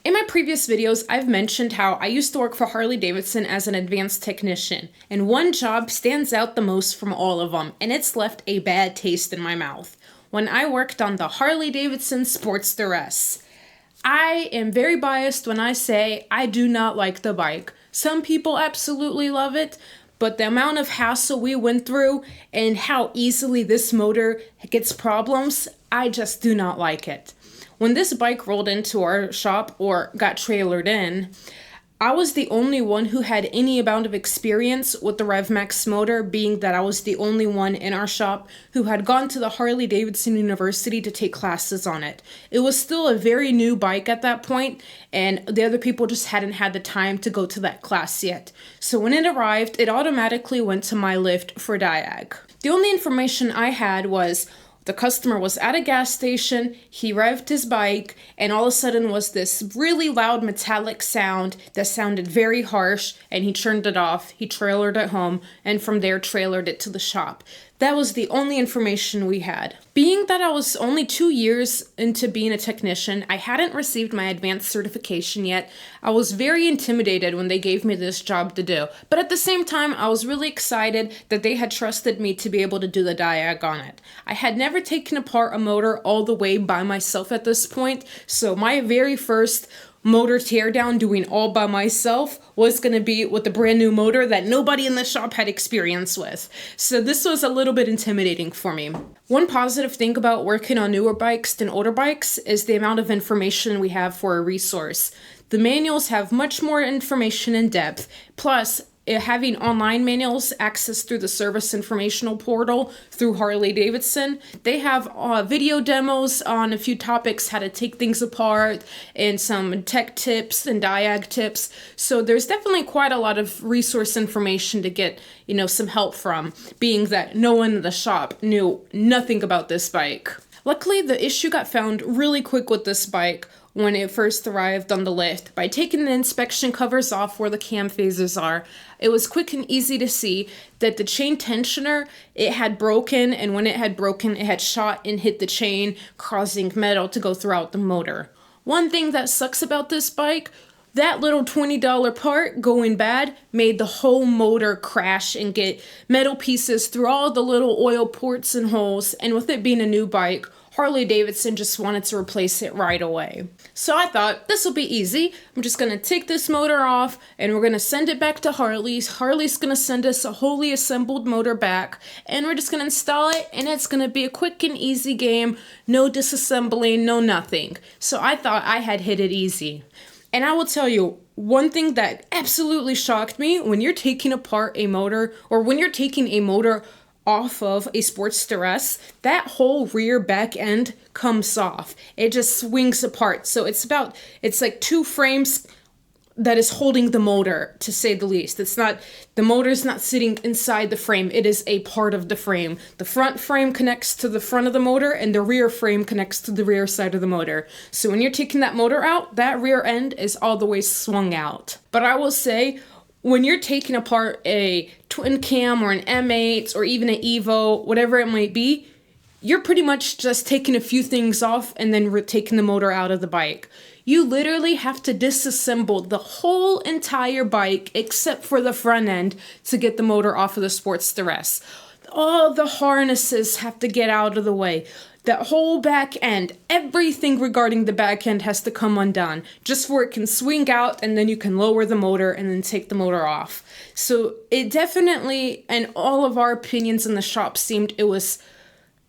In my previous videos, I've mentioned how I used to work for Harley Davidson as an advanced technician, and one job stands out the most from all of them, and it's left a bad taste in my mouth. When I worked on the Harley Davidson Sportster S. I am very biased when I say I do not like the bike. Some people absolutely love it, but the amount of hassle we went through and how easily this motor gets problems, I just do not like it. When this bike rolled into our shop or got trailered in, I was the only one who had any amount of experience with the RevMax motor, being that I was the only one in our shop who had gone to the Harley Davidson University to take classes on it. It was still a very new bike at that point, and the other people just hadn't had the time to go to that class yet. So when it arrived, it automatically went to my lift for Diag. The only information I had was the customer was at a gas station, he revved his bike, and all of a sudden was this really loud metallic sound that sounded very harsh, and he turned it off, he trailered it home, and from there trailered it to the shop. That was the only information we had. Being that I was only 2 years into being a technician, I hadn't received my advanced certification yet. I was very intimidated when they gave me this job to do. But at the same time, I was really excited that they had trusted me to be able to do the Diag on it. I had never taken apart a motor all the way by myself at this point, so my very first motor teardown doing all by myself was going to be with a brand new motor that nobody in the shop had experience with. So this was a little bit intimidating for me. One positive thing about working on newer bikes than older bikes is the amount of information we have for a resource. The manuals have much more information in depth, plus having online manuals access through the service informational portal through Harley Davidson. They have video demos on a few topics, how to take things apart, and some tech tips and Diag tips. So there's definitely quite a lot of resource information to get, some help from, being that no one in the shop knew nothing about this bike. Luckily, the issue got found really quick with this bike when it first arrived on the lift. By taking the inspection covers off where the cam phasers are, it was quick and easy to see that the chain tensioner, it had broken, and when it had broken, it had shot and hit the chain, causing metal to go throughout the motor. One thing that sucks about this bike, that little $20 part going bad made the whole motor crash and get metal pieces through all the little oil ports and holes, and with it being a new bike, Harley Davidson just wanted to replace it right away. So I thought, this will be easy. I'm just going to take this motor off and we're going to send it back to Harley's. Harley's going to send us a wholly assembled motor back, and we're just going to install it, and it's going to be a quick and easy game. No disassembly, no nothing. So I thought I had hit it easy. And I will tell you, one thing that absolutely shocked me, when you're taking apart a motor, or when you're taking a motor off of a Sportster S, that whole rear back end comes off. It just swings apart. So it's like two frames that is holding the motor, to say the least. The motor's not sitting inside the frame. It is a part of the frame. The front frame connects to the front of the motor, and the rear frame connects to the rear side of the motor. So when you're taking that motor out, that rear end is all the way swung out. But I will say, when you're taking apart a twin cam or an M8 or even an Evo, whatever it might be, you're pretty much just taking a few things off and then taking the motor out of the bike. You literally have to disassemble the whole entire bike except for the front end to get the motor off of the Sportster S. All the harnesses have to get out of the way. That whole back end, everything regarding the back end has to come undone, just for it can swing out, and then you can lower the motor and then take the motor off. So it definitely, and all of our opinions in the shop seemed it was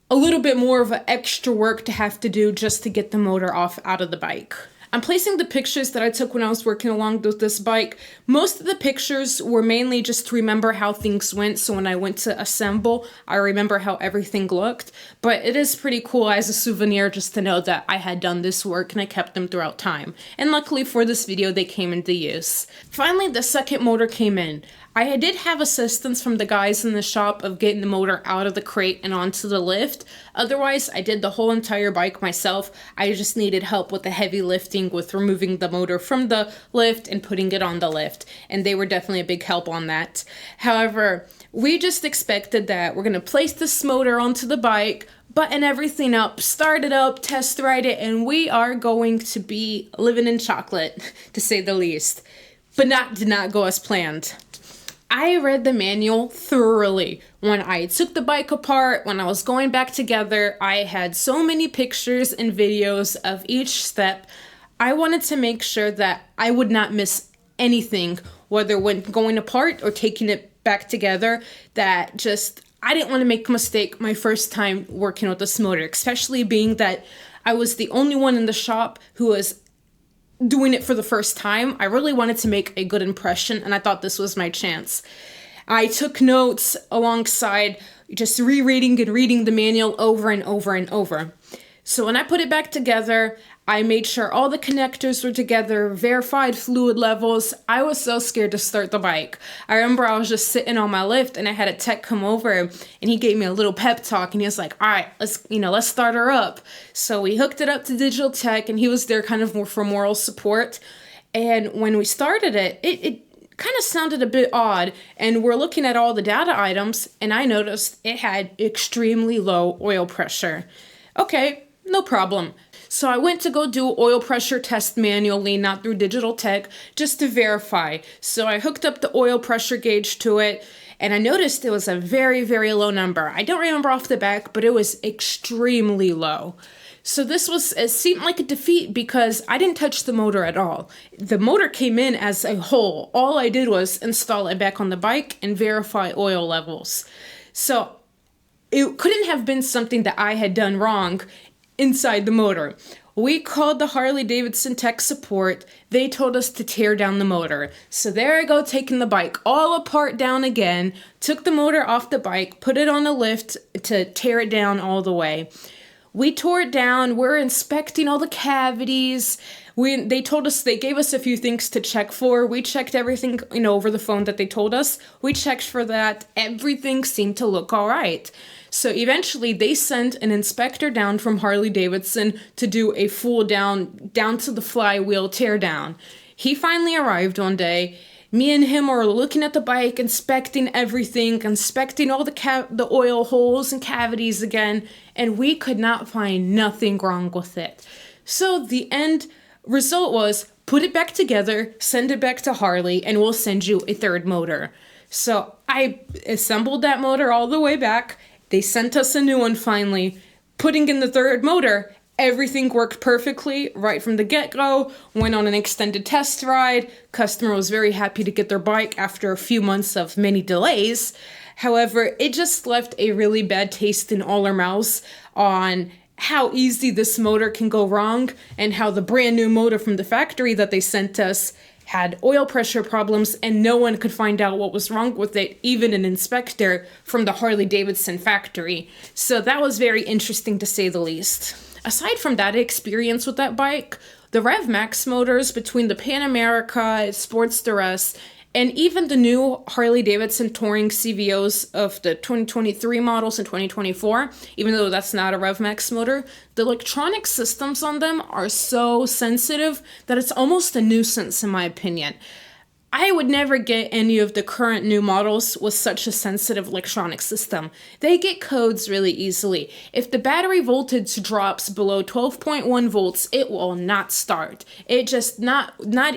a little bit more of an extra work to have to do just to get the motor off out of the bike. I'm placing the pictures that I took when I was working along with this bike. Most of the pictures were mainly just to remember how things went, so when I went to assemble, I remember how everything looked. But it is pretty cool as a souvenir just to know that I had done this work and I kept them throughout time. And luckily for this video, they came into use. Finally, the second motor came in. I did have assistance from the guys in the shop of getting the motor out of the crate and onto the lift. Otherwise, I did the whole entire bike myself. I just needed help with the heavy lifting with removing the motor from the lift and putting it on the lift. And they were definitely a big help on that. However, we just expected that we're going to place this motor onto the bike, button everything up, start it up, test ride it, and we are going to be living in chocolate, to say the least. But did not go as planned. I read the manual thoroughly. When I took the bike apart, when I was going back together, I had so many pictures and videos of each step. I wanted to make sure that I would not miss anything, whether when going apart or taking it back together, that just, I didn't want to make a mistake my first time working with this motor, especially being that I was the only one in the shop who was doing it for the first time. I really wanted to make a good impression, and I thought this was my chance. I took notes alongside just rereading and reading the manual over and over and over. So when I put it back together, I made sure all the connectors were together, verified fluid levels. I was so scared to start the bike. I remember I was just sitting on my lift and I had a tech come over and he gave me a little pep talk and he was like, all right, let's start her up. So we hooked it up to digital tech and he was there kind of more for moral support. And when we started it, it kind of sounded a bit odd, and we're looking at all the data items and I noticed it had extremely low oil pressure. Okay, no problem. So I went to go do oil pressure test manually, not through digital tech, just to verify. So I hooked up the oil pressure gauge to it, and I noticed it was a very, very low number. I don't remember off the back, but it was extremely low. So it seemed like a defeat because I didn't touch the motor at all. The motor came in as a whole. All I did was install it back on the bike and verify oil levels. So it couldn't have been something that I had done wrong inside the motor. We called the Harley Davidson tech support. They told us to tear down the motor. So there I go, taking the bike all apart down again, took the motor off the bike, put it on a lift to tear it down all the way. We tore it down. We're inspecting all the cavities. They gave us a few things to check for. We checked everything, over the phone that they told us. We checked for that. Everything seemed to look all right. So eventually they sent an inspector down from Harley Davidson to do a full down to the flywheel tear down. He finally arrived one day. Me and him were looking at the bike, inspecting everything, inspecting all the oil holes and cavities again, and we could not find nothing wrong with it. So the end result was, put it back together, send it back to Harley, and we'll send you a third motor. So I assembled that motor all the way back. They sent us a new one finally. Putting in the third motor, everything worked perfectly right from the get-go. Went on an extended test ride. Customer was very happy to get their bike after a few months of many delays. However, it just left a really bad taste in all our mouths on how easy this motor can go wrong and how the brand new motor from the factory that they sent us had oil pressure problems and no one could find out what was wrong with it, even an inspector from the Harley Davidson factory. So that was very interesting to say the least. Aside from that experience with that bike, the Rev Max motors between the Pan America, Sportster S, and even the new Harley Davidson Touring CVOs of the 2023 models and 2024, even though that's not a Rev Max motor, the electronic systems on them are so sensitive that it's almost a nuisance in my opinion. I would never get any of the current new models with such a sensitive electronic system. They get codes really easily. If the battery voltage drops below 12.1 volts, it will not start. It just not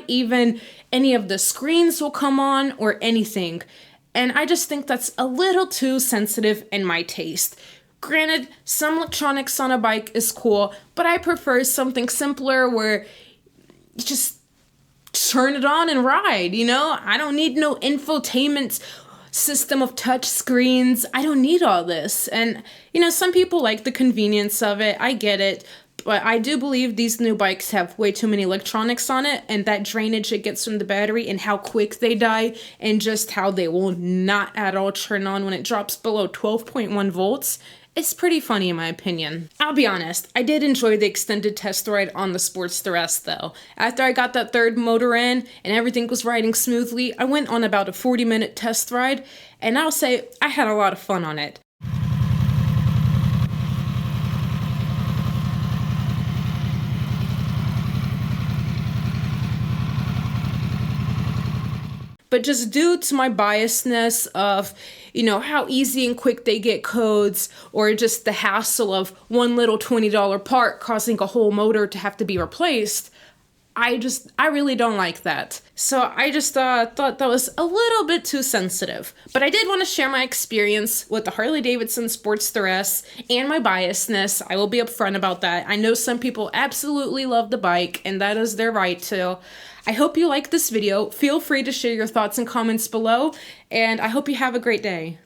even any of the screens will come on or anything. And I just think that's a little too sensitive in my taste. Granted, some electronics on a bike is cool, but I prefer something simpler where you just turn it on and ride, I don't need no infotainment system of touch screens. I don't need all this. And, some people like the convenience of it. I get it. But I do believe these new bikes have way too many electronics on it, and that drainage it gets from the battery and how quick they die and just how they will not at all turn on when it drops below 12.1 volts. It's pretty funny in my opinion. I'll be honest, I did enjoy the extended test ride on the Sportster S though. After I got that third motor in and everything was riding smoothly, I went on about a 40-minute test ride, and I'll say I had a lot of fun on it. But just due to my biasness of, how easy and quick they get codes, or just the hassle of one little $20 part causing a whole motor to have to be replaced, I really don't like that. So I just thought that was a little bit too sensitive. But I did want to share my experience with the Harley Davidson Sportster S and my biasness. I will be upfront about that. I know some people absolutely love the bike, and that is their right to. I hope you like this video. Feel free to share your thoughts and comments below, and I hope you have a great day.